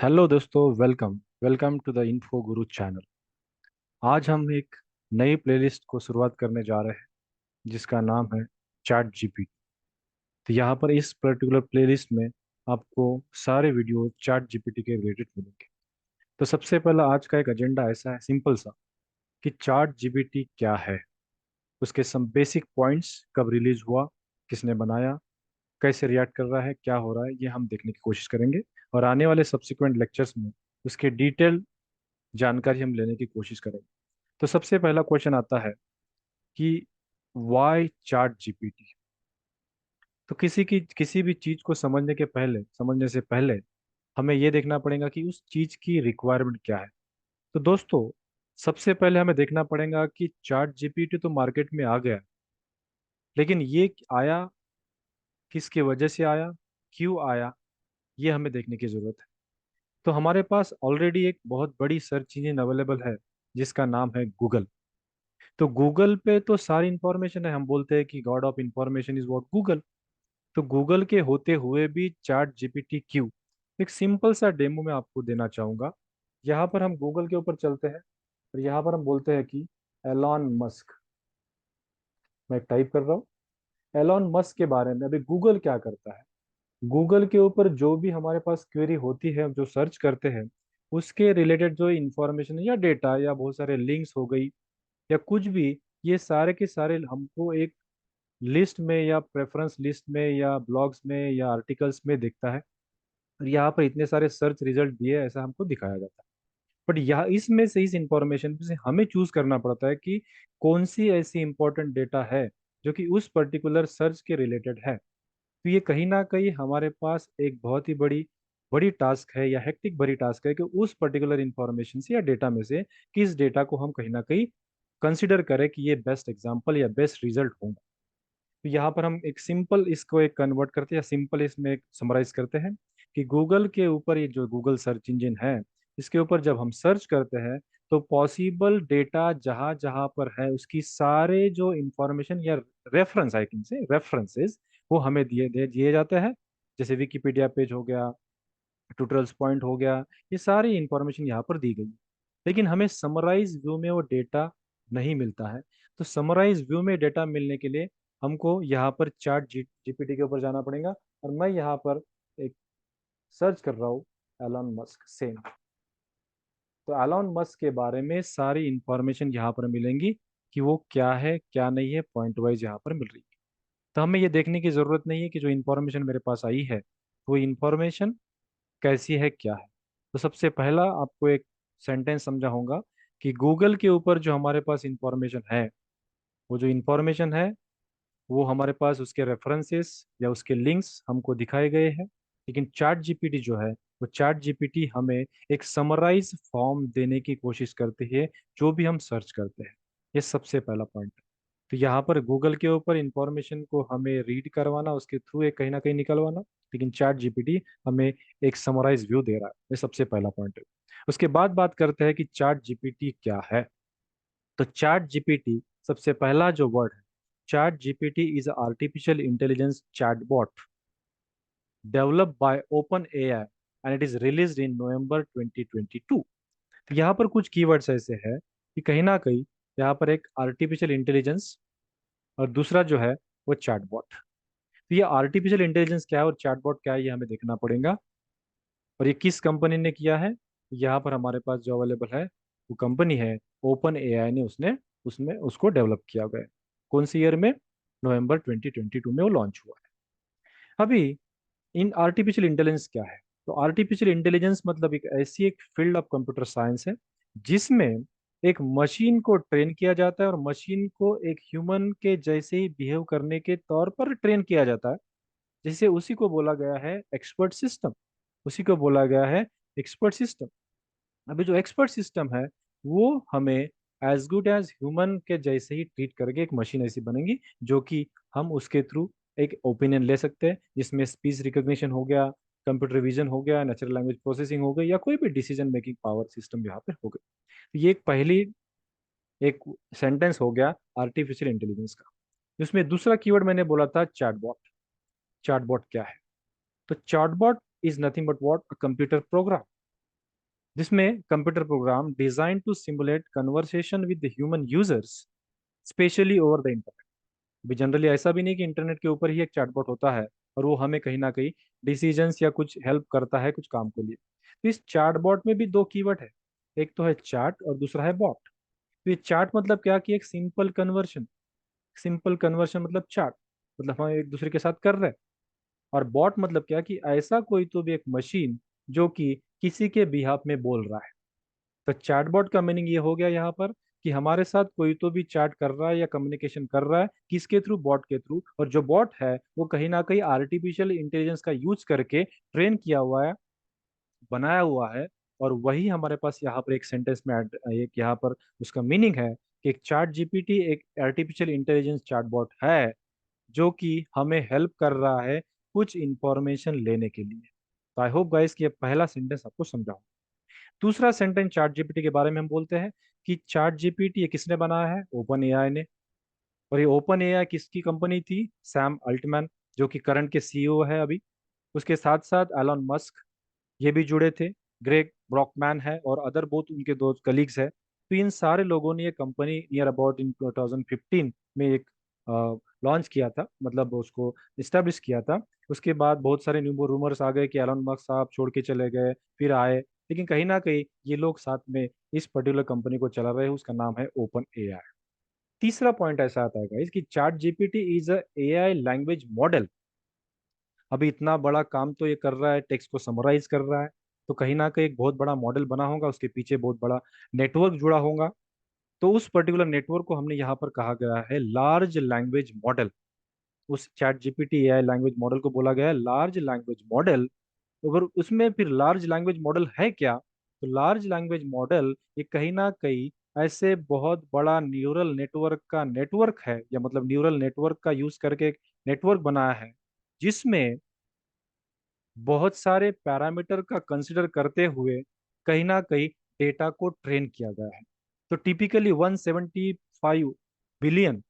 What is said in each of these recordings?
Hello दोस्तों, welcome welcome to the Info Guru channel. आज हम एक नई प्लेलिस्ट को शुरुआत करने जा रहे हैं जिसका नाम है चैट जीपीटी। तो यहाँ पर इस पर्टिकुलर प्लेलिस्ट में आपको सारे वीडियो चैट जीपीटी के रिलेटेड मिलेंगे। तो सबसे पहला आज का एक एजेंडा ऐसा है, सिंपल सा, कि चैट जीपीटी क्या है, उसके सम बेसिक पॉइंट्स, कब रिलीज हुआ, किसने बनाया, कैसे रिएक्ट कर रहा है, क्या हो रहा है, ये हम देखने की कोशिश करेंगे। और आने वाले सब्सिक्वेंट लेक्चर्स में उसके डिटेल जानकारी हम लेने की कोशिश करेंगे। तो सबसे पहला क्वेश्चन आता है कि वाई चैट जीपीटी। तो किसी भी चीज को समझने से पहले हमें यह देखना पड़ेगा कि उस चीज की रिक्वायरमेंट क्या है। तो दोस्तों, सबसे पहले हमें देखना पड़ेगा कि चैट जीपीटी तो मार्केट में आ गया, लेकिन ये आया किसकी वजह से आया, क्यों आया, ये हमें देखने की जरूरत है। तो हमारे पास ऑलरेडी एक बहुत बड़ी सर्च इंजन अवेलेबल है जिसका नाम है गूगल। तो गूगल पे तो सारी इंफॉर्मेशन है, हम बोलते हैं कि God of information is what Google. तो गूगल के होते हुए भी चैट जीपीटी क्यों? एक सिंपल सा डेमो मैं आपको देना चाहूंगा। यहाँ पर हम गूगल के ऊपर चलते हैं और यहाँ पर हम बोलते हैं कि एलॉन मस्क। मैं टाइप कर रहा हूँ एलॉन मस्क के बारे में। अभी गूगल क्या करता है, गूगल के ऊपर जो भी हमारे पास क्वेरी होती है, जो सर्च करते हैं, उसके रिलेटेड जो इंफॉर्मेशन या डेटा या बहुत सारे लिंक्स हो गई या कुछ भी, ये सारे के सारे हमको एक लिस्ट में या प्रेफरेंस लिस्ट में या ब्लॉग्स में या आर्टिकल्स में दिखता है। और यहाँ पर इतने सारे सर्च रिजल्ट दिए ऐसा हमको दिखाया जाता है। बट यहाँ इसमें से, इस इंफॉर्मेशन से हमें चूज करना पड़ता है कि कौन सी ऐसी इंपॉर्टेंट डेटा है जो कि उस पर्टिकुलर सर्च के रिलेटेड है। तो ये कहीं ना कहीं हमारे पास एक बहुत ही बड़ी बड़ी टास्क है या हेक्टिक भरी टास्क है कि उस पर्टिकुलर इंफॉर्मेशन से या डेटा में से किस डेटा को हम कहीं ना कहीं कंसिडर करें कि ये बेस्ट एग्जांपल या बेस्ट रिजल्ट होगा। तो यहाँ पर हम एक सिंपल इसको एक कन्वर्ट करते हैं या सिंपल इसमें एक समराइज करते हैं कि गूगल के ऊपर, ये जो गूगल सर्च इंजन है, इसके ऊपर जब हम सर्च करते हैं तो पॉसिबल डेटा जहाँ जहाँ पर है उसकी सारे जो इंफॉर्मेशन या reference, I can say references, वो हमें दिए दिए जाते हैं। जैसे विकिपीडिया पेज हो गया, ट्यूटोरियल्स पॉइंट हो गया, ये सारी इंफॉर्मेशन यहाँ पर दी गई है। लेकिन हमें समराइज व्यू में वो डेटा नहीं मिलता है। तो समराइज व्यू में डेटा मिलने के लिए हमको यहाँ पर चैट जीपीटी के ऊपर जाना पड़ेगा। और मैं यहाँ पर एक सर्च कर रहा हूँ एलन मस्क सेम। तो एलन मस्क के बारे में सारी इंफॉर्मेशन यहाँ पर मिलेंगी कि वो क्या है क्या नहीं है, पॉइंट वाइज यहाँ पर मिल रही है। तो हमें ये देखने की जरूरत नहीं है कि जो इंफॉर्मेशन मेरे पास आई है वो इंफॉर्मेशन कैसी है, क्या है। तो सबसे पहला आपको एक सेंटेंस समझाऊंगा कि गूगल के ऊपर जो हमारे पास इंफॉर्मेशन है, वो जो इंफॉर्मेशन है वो हमारे पास उसके रेफरेंसेस या उसके लिंक्स हमको दिखाए गए हैं। लेकिन चैट जीपीटी जो है, वो चैट जीपीटी हमें एक समराइज फॉर्म देने की कोशिश करती है जो भी हम सर्च करते हैं। ये सबसे पहला पॉइंट है। तो यहाँ पर गूगल के ऊपर इंफॉर्मेशन को हमें रीड करवाना, उसके थ्रू एक कहीं ना कहीं निकलवाना, लेकिन चैट जीपीटी हमें एक समराइज व्यू दे रहा है। ये सबसे पहला पॉइंट है। उसके बाद बात करते हैं कि चैट जीपीटी क्या है। तो चैट जीपीटी, सबसे पहला जो वर्ड है, chat GPT is artificial intelligence chatbot developed by open AI and it is released in November 2022। तो यहाँ पर कुछ कीवर्ड्स ऐसे हैं कि कहीं ना कहीं यहाँ पर एक आर्टिफिशियल इंटेलिजेंस और दूसरा जो है वो चैटबॉट। तो ये आर्टिफिशियल इंटेलिजेंस क्या है और चैटबॉट क्या है, ये हमें देखना पड़ेगा। और ये किस कंपनी ने किया है? यहाँ पर हमारे पास जो अवेलेबल है वो कंपनी है ओपन एआई ने, उसने उसमें उसको डेवलप किया गया है। कौन सी ईयर में? नवंबर 2022 में वो लॉन्च हुआ है। अभी इन आर्टिफिशियल इंटेलिजेंस क्या है? तो आर्टिफिशियल इंटेलिजेंस मतलब एक ऐसी एक फील्ड ऑफ कंप्यूटर साइंस है जिसमें एक मशीन को ट्रेन किया जाता है और मशीन को एक ह्यूमन के जैसे ही बिहेव करने के तौर पर ट्रेन किया जाता है। जैसे उसी को बोला गया है एक्सपर्ट सिस्टम। उसी को बोला गया है एक्सपर्ट सिस्टम। अभी जो एक्सपर्ट सिस्टम है वो हमें एज गुड एज ह्यूमन के जैसे ही ट्रीट करके एक मशीन ऐसी बनेगी जो कि हम उसके थ्रू एक ओपिनियन ले सकते हैं, जिसमें स्पीच रिकॉग्निशन हो गया, कंप्यूटर विजन हो गया, नेचुरल लैंग्वेज प्रोसेसिंग हो गई, या कोई भी डिसीजन मेकिंग पावर सिस्टम यहाँ पे हो गई। तो ये एक पहली एक सेंटेंस हो गया आर्टिफिशियल इंटेलिजेंस का। जिसमें दूसरा कीवर्ड मैंने बोला था चैटबॉट। चैटबॉट क्या है? तो chatbot is nothing but what, a computer program. जिसमें computer program design to simulate conversation with human users, specially over the internet. भी जनरली ऐसा भी नहीं कि इंटरनेट के ऊपर ही एक चैटबॉट होता है और वो हमें कहीं ना कहीं डिसीजंस या कुछ हेल्प करता है कुछ काम के लिए। तो इस चैटबॉट में भी दो कीवर्ड है, एक तो है चैट और दूसरा है बॉट। तो ये चैट मतलब क्या कि एक सिंपल कन्वर्शन, सिंपल कन्वर्शन मतलब चैट, मतलब हम एक दूसरे के साथ कर रहे हैं। और बॉट मतलब क्या कि ऐसा कोई तो भी एक मशीन जो कि किसी के बिहाफ में बोल रहा है। तो चैटबॉट का मीनिंग ये हो गया यहाँ पर कि हमारे साथ कोई तो भी चैट कर रहा है या कम्युनिकेशन कर रहा है, किसके थ्रू, बॉट के थ्रू। और जो बॉट है वो कहीं ना कहीं आर्टिफिशियल इंटेलिजेंस का यूज करके ट्रेन किया हुआ है, बनाया हुआ है। और वही हमारे पास यहाँ पर एक सेंटेंस में एक यहाँ पर उसका मीनिंग है कि एक चैट जीपीटी एक आर्टिफिशियल इंटेलिजेंस चैटबॉट है जो कि हमें हेल्प कर रहा है कुछ इंफॉर्मेशन लेने के लिए। तो आई होप गाइस कि ये पहला सेंटेंस आपको समझा हो। दूसरा सेंटेंस चैट जीपीटी के बारे में हम बोलते हैं कि चैट जीपीटी ये किसने बनाया है? ओपन एआई ने। और ये ओपन एआई किसकी कंपनी थी? सैम अल्टमैन, जो कि करंट के सीईओ है अभी। उसके साथ साथ एलन मस्क ये भी जुड़े थे, ग्रेग ब्रॉकमैन है और अदर बहुत उनके दो कलीग्स है। तो इन सारे लोगों ने ये कंपनी नियर अबाउट इन 2015 में एक लॉन्च किया था, मतलब उसको इस्टेब्लिश किया था। उसके बाद बहुत सारे न्यू रूमर्स आ गए कि एलन मस्क साहब छोड़ के चले गए, फिर आए, लेकिन कहीं ना कहीं ये लोग साथ में इस पर्टिकुलर कंपनी को चला रहे हैं, उसका नाम है ओपन एआई। तीसरा पॉइंट ऐसा आता है guys कि chat GPT is a AI language model. अभी इतना बड़ा काम तो ये कर रहा है, टेक्स्ट को समराइज कर रहा है, तो कहीं ना कहीं एक बहुत बड़ा मॉडल बना होगा, उसके पीछे बहुत बड़ा नेटवर्क जुड़ा होगा। तो उस पर्टिकुलर नेटवर्क को हमने यहाँ पर कहा गया है लार्ज लैंग्वेज मॉडल। उस chat GPT AI language model को बोला गया है लार्ज लैंग्वेज मॉडल। अगर उसमें फिर लार्ज लैंग्वेज मॉडल है क्या, तो लार्ज लैंग्वेज मॉडल ये कहीं ना कहीं ऐसे बहुत बड़ा न्यूरल नेटवर्क का नेटवर्क है, या मतलब न्यूरल नेटवर्क का यूज करके एक नेटवर्क बनाया है जिसमें बहुत सारे पैरामीटर का कंसिडर करते हुए कहीं ना कहीं डेटा को ट्रेन किया गया है। तो टिपिकली 175 बिलियन,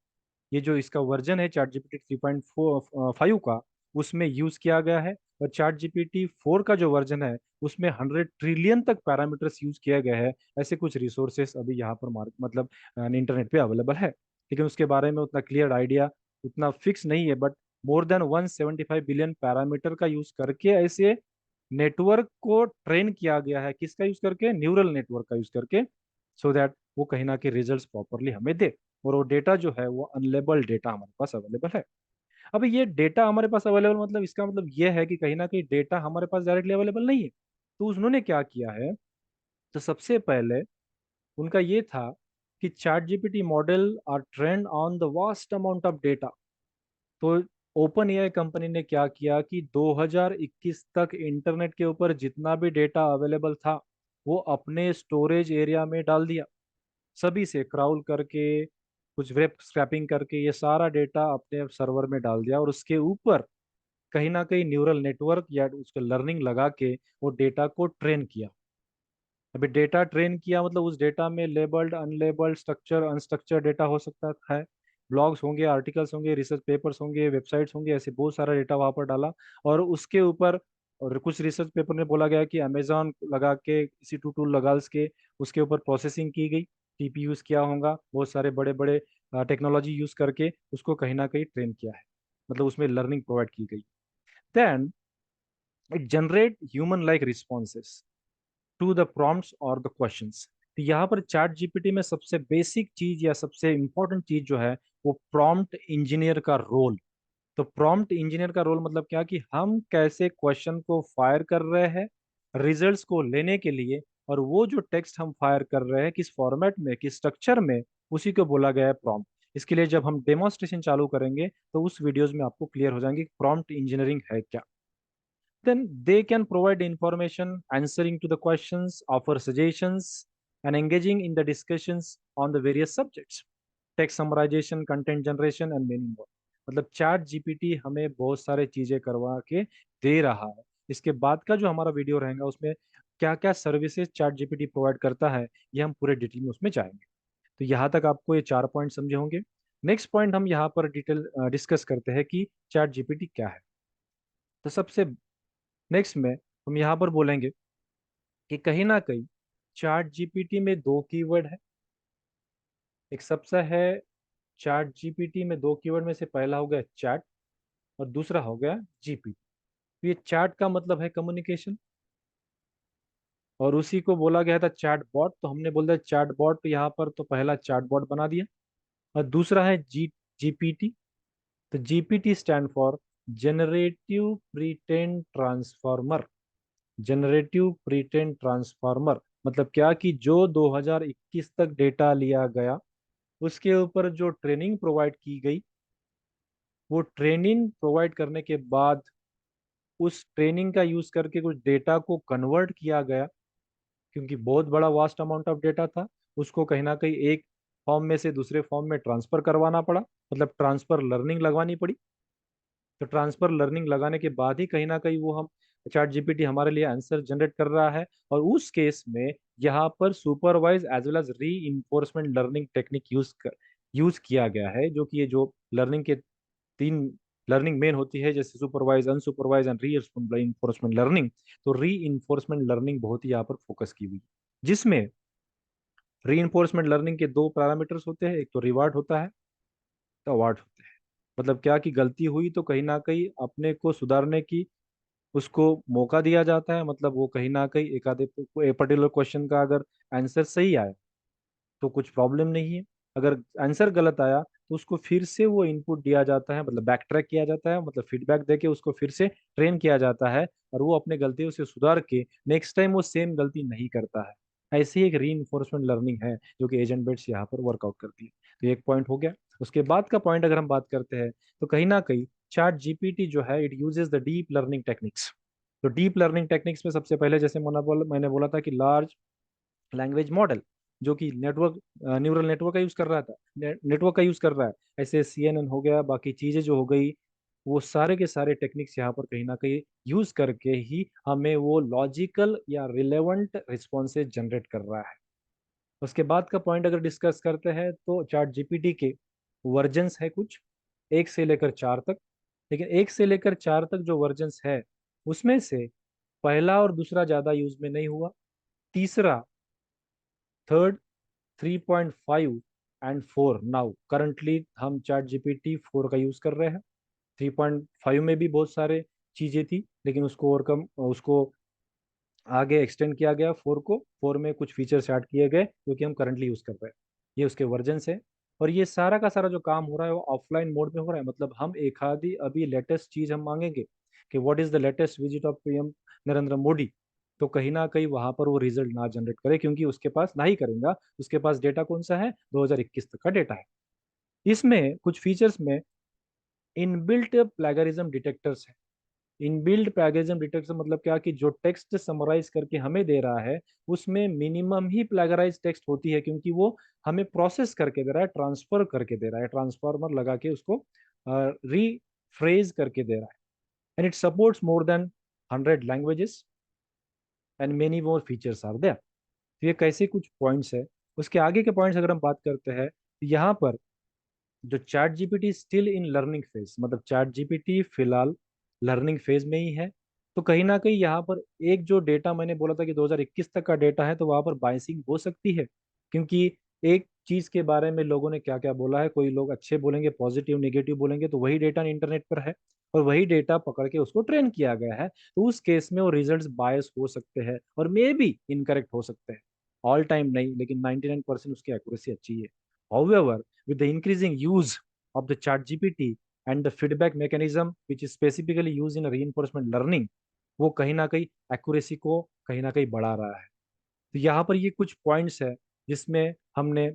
ये जो इसका वर्जन है चैट जीपीटी 3.5 का, उसमें यूज किया गया है। और चैट जीपीटी 4 का जो वर्जन है उसमें 100 ट्रिलियन तक पैरामीटर्स यूज किया गया है। ऐसे कुछ रिसोर्सेस अभी यहाँ पर मतलब इंटरनेट पे अवेलेबल है, लेकिन उसके बारे में उतना क्लियर आइडिया, उतना फिक्स नहीं है। But more than 175 billion parameter का यूज करके ऐसे नेटवर्क को ट्रेन किया गया है, किसका यूज करके? न्यूरल नेटवर्क का यूज करके, सो दैट वो कहीं ना कहीं रिजल्ट्स प्रॉपरली हमें दे। और वो डेटा जो है वो अनलेबल डेटा हमारे पास अवेलेबल है। अब ये डेटा हमारे पास अवेलेबल मतलब इसका मतलब ये है कि कहीं ना कहीं डेटा हमारे पास डायरेक्टली अवेलेबल नहीं है। तो उन्होंने क्या किया है, तो सबसे पहले उनका ये था कि ChatGPT model are trained on the vast amount of data. तो ओपन एआई कंपनी ने क्या किया कि 2021 तक इंटरनेट के ऊपर जितना भी डेटा अवेलेबल था वो अपने स्टोरेज एरिया में डाल दिया, सभी से क्राउल करके, कुछ वेब स्क्रैपिंग करके ये सारा डेटा अपने सर्वर में डाल दिया। और उसके ऊपर कहीं ना कहीं न्यूरल नेटवर्क या उसका लर्निंग लगा के वो डेटा को ट्रेन किया। अभी डेटा ट्रेन किया मतलब उस डेटा में labelled, unlabelled, structure, unstructured data हो सकता है, ब्लॉग्स होंगे, आर्टिकल्स होंगे, रिसर्च पेपर्स होंगे, वेबसाइट्स होंगे, ऐसे बहुत सारा डेटा वहां पर डाला। और उसके ऊपर, और कुछ रिसर्च पेपर में बोला गया कि अमेजोन लगा के, इसी टू टूल लगा के उसके ऊपर प्रोसेसिंग की गई, टीपी यूज किया होगा, बहुत सारे बड़े बड़े टेक्नोलॉजी यूज करके उसको कहीं ना कहीं ट्रेन किया है, मतलब उसमें लर्निंग प्रोवाइड की गई। Then it generate human like responses to the prompts और द क्वेश्चंस। तो यहाँ पर चैट जीपीटी में सबसे बेसिक चीज या सबसे इंपॉर्टेंट चीज जो है वो प्रॉम्प्ट इंजीनियर का रोल। तो प्रॉम्प्ट इंजीनियर का रोल मतलब क्या कि हम कैसे क्वेश्चन को फायर कर रहे हैं रिजल्ट्स को लेने के लिए, और वो जो टेक्स्ट हम फायर कर रहे हैं किस फॉर्मेट में, किस स्ट्रक्चर में, उसी को बोला गया है प्रॉम्प्ट। इसके लिए जब हम डेमोन्स्ट्रेशन चालू करेंगे तो उस वीडियोस में आपको क्लियर हो जाएंगे कि प्रॉम्प्ट इंजीनियरिंग है क्या। Then they can provide information, answering to the questions, offer suggestions, and engaging in the discussions on the various subjects. Text summarization, content generation, and many more. मतलब chat GPT हमें बहुत सारे चीजें करवा के दे रहा है। इसके बाद का जो हमारा वीडियो रहेगा उसमें क्या क्या सर्विसेज चैट जीपीटी प्रोवाइड करता है ये हम पूरे डिटेल में उसमें जाएंगे। तो यहाँ तक आपको ये 4 पॉइंट समझे होंगे। नेक्स्ट पॉइंट हम यहाँ पर डिटेल डिस्कस करते हैं कि चैट जीपीटी क्या है। तो सबसे नेक्स्ट में हम यहाँ पर बोलेंगे कि कहीं ना कहीं चैट जीपीटी में दो कीवर्ड है। एक सबसे है चैट जीपीटी में दो कीवर्ड में से पहला हो गया चैट और दूसरा हो गया जीपीटी। ये चैट का मतलब है कम्युनिकेशन और उसी को बोला गया था चैट बॉट, तो हमने बोल दिया चैट बॉट यहाँ पर, तो पहला चैट बॉट बना दिया। और दूसरा है जीपीटी। तो GPT stand for generative pretrained transformer. Generative pretrained transformer मतलब क्या कि जो 2021 तक डेटा लिया गया उसके ऊपर जो ट्रेनिंग प्रोवाइड की गई, वो ट्रेनिंग प्रोवाइड करने के बाद उस ट्रेनिंग का यूज करके कुछ डेटा को कन्वर्ट किया गया, क्योंकि बहुत बड़ा वास्ट अमाउंट ऑफ डेटा था। उसको कहीं ना कहीं एक फॉर्म में से दूसरे फॉर्म में ट्रांसफर करवाना पड़ा, मतलब ट्रांसफर लर्निंग लगवानी पड़ी। तो ट्रांसफर लर्निंग लगाने के बाद ही कहीं ना कहीं वो हम चैट जीपीटी हमारे लिए आंसर जनरेट कर रहा है। और उस केस में यहाँ पर सुपरवाइज एज वेल एज री इन्फोर्समेंट लर्निंग टेक्निक यूज किया गया है, जो कि ये जो लर्निंग के तीन लर्निंग मेन होती है, जैसे supervise, unsupervised and re enforcement learning. तो री इन्फोर्समेंट लर्निंग बहुत ही यहाँ पर फोकस की हुई, जिसमें री इन्फोर्समेंट लर्निंग के दो पैरामीटर्स होते हैं, एक तो रिवार्ड होता है, तो अवार्ड होते हैं। मतलब क्या कि गलती हुई तो कहीं ना कहीं अपने को सुधारने की उसको मौका दिया जाता है। मतलब वो कहीं ना कहीं एक आधे पर्टिकुलर क्वेश्चन का अगर आंसर सही आया तो कुछ प्रॉब्लम नहीं है। अगर आंसर गलत आया तो उसको फिर से वो इनपुट दिया जाता है, मतलब बैक ट्रैक किया जाता है, मतलब फीडबैक देके उसको फिर से ट्रेन किया जाता है और वो अपने गलतियों से सुधार के नेक्स्ट टाइम वो सेम गलती नहीं करता है। ऐसी ही एक री इन्फोर्समेंट लर्निंग है जो कि एजेंट बेट्स यहाँ पर वर्कआउट करती है। तो एक पॉइंट हो गया। उसके बाद का पॉइंट अगर हम बात करते हैं तो कहीं ना कहीं चैट जीपीटी जो है it uses the deep learning techniques. तो डीप लर्निंग टेक्निक्स में सबसे पहले जैसे मैंने बोला था कि लार्ज लैंग्वेज मॉडल, जो कि नेटवर्क न्यूरल नेटवर्क का यूज कर रहा था, नेटवर्क का यूज कर रहा है। ऐसे सीएनएन हो गया, बाकी चीजें जो हो गई, वो सारे के सारे टेक्निक्स यहाँ पर कहीं ना कहीं यूज करके ही हमें वो लॉजिकल या रिलेवेंट रिस्पॉन्सेज जनरेट कर रहा है। उसके बाद का पॉइंट अगर डिस्कस करते हैं तो चैट जीपीटी के वर्जन्स है कुछ, एक से लेकर चार तक। लेकिन एक से लेकर चार तक जो वर्जन्स है उसमें से पहला और दूसरा ज्यादा यूज में नहीं हुआ। तीसरा, third, 3.5 and four, now currently हम चैट जीपीटी फोर का यूज कर रहे हैं। 3.5 में भी बहुत सारे चीजें थी लेकिन उसको ओवरकम उसको आगे एक्सटेंड किया गया। फोर को, फोर में कुछ फीचर्स ऐड किए गए जो कि हम करंटली यूज कर रहे हैं। ये उसके वर्जन है। और ये सारा का सारा जो काम हो रहा है वो ऑफलाइन मोड में हो रहा है। मतलब हम एक आधी अभी लेटेस्ट चीज हम मांगेंगे कि what is the latest visit of PM Narendra Modi, तो कहीं ना कहीं वहां पर वो रिजल्ट ना जनरेट करे, क्योंकि उसके पास ना ही करेगा। उसके पास डेटा कौन सा है, 2021 तक का डेटा है। इसमें कुछ फीचर्स में इनबिल्ट प्लेगरिज्म डिटेक्टर्स है। इनबिल्ड प्लेगरिज्म डिटेक्टर मतलब क्या कि जो टेक्स्ट समराइज करके हमें दे रहा है उसमें मिनिमम ही प्लेगराइज टेक्स्ट होती है, क्योंकि वो हमें प्रोसेस करके दे रहा है, ट्रांसफर करके दे रहा है, ट्रांसफॉर्मर लगा के उसको रीफ्रेज करके दे रहा है। And it supports more than 100 languages and many more features are there. तो ये कैसे कुछ पॉइंट्स है। उसके आगे के पॉइंट्स अगर हम बात करते हैं तो यहाँ पर जो chat GPT still in learning phase, मतलब चैट जीपीटी फिलहाल लर्निंग फेज में ही है। तो कहीं ना कहीं यहाँ पर एक जो डेटा मैंने बोला था कि 2021 तक का डेटा है, तो वहां पर बायसिंग हो सकती है, क्योंकि एक चीज के बारे में लोगों ने क्या क्या बोला है, कोई लोग अच्छे बोलेंगे, पॉजिटिव नेगेटिव बोलेंगे, तो वही डेटा इंटरनेट पर है और वही डेटा पकड़ के उसको ट्रेन किया गया है। तो उस केस में वो रिजल्ट्स बायस हो सकते हैं और मे बी इनकरेक्ट हो सकते हैं। ऑल टाइम नहीं, लेकिन 99% उसकी एक्यूरेसी अच्छी है। However, with the increasing use of the chat GPT and the feedback mechanism which is specifically used in reinforcement learning, वो कहीं ना कहीं एक्यूरेसी को कहीं ना कहीं बढ़ा रहा है। तो यहाँ पर ये कुछ पॉइंट्स है जिसमें हमने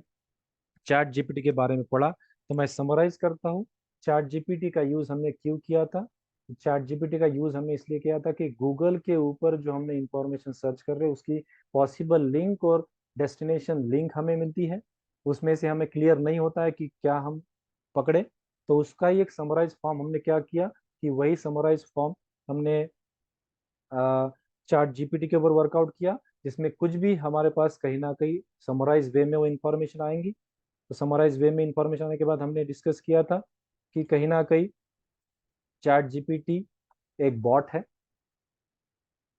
चैट जीपीटी के बारे में पढ़ा। तो मैं समराइज करता हूँ। चैट जीपीटी का यूज हमने क्यों किया था। चैट जीपीटी का यूज हमने इसलिए किया था कि गूगल के ऊपर जो हमने इंफॉर्मेशन सर्च कर रहे हैं उसकी पॉसिबल लिंक और डेस्टिनेशन लिंक हमें मिलती है, उसमें से हमें क्लियर नहीं होता है कि क्या हम पकड़े। तो उसका ही एक समराइज फॉर्म हमने क्या किया कि वही समराइज फॉर्म हमने चैट जीपीटी के ऊपर वर्कआउट किया, जिसमें कुछ भी हमारे पास कहीं ना कहीं समराइज वे में वो इंफॉर्मेशन आएंगी। तो समराइज वे में इंफॉर्मेशन आने के बाद हमने डिस्कस किया था कि कहीं ना कहीं चैट जीपीटी एक बॉट है,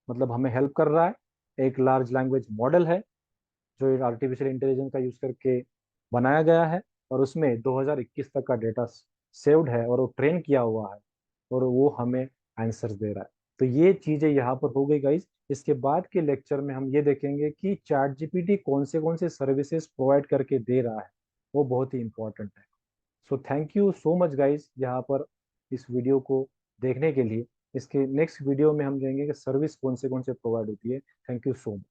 मतलब हमें हेल्प कर रहा है, एक लार्ज लैंग्वेज मॉडल है जो आर्टिफिशियल इंटेलिजेंस का यूज करके बनाया गया है, और उसमें 2021 तक का डेटा सेव्ड है और वो ट्रेन किया हुआ है, और वो हमें आंसर्स दे रहा है। तो ये चीजें यहाँ पर हो गई गाइस। इसके बाद के लेक्चर में हम ये देखेंगे कि चैट जीपीटी कौन से सर्विसेज प्रोवाइड करके दे रहा है, वो बहुत ही इंपॉर्टेंट है। So thank you so much guys यहाँ पर इस वीडियो को देखने के लिए। इसके नेक्स्ट वीडियो में हम देखेंगे कि सर्विस कौन से प्रोवाइड होती है। Thank you so much.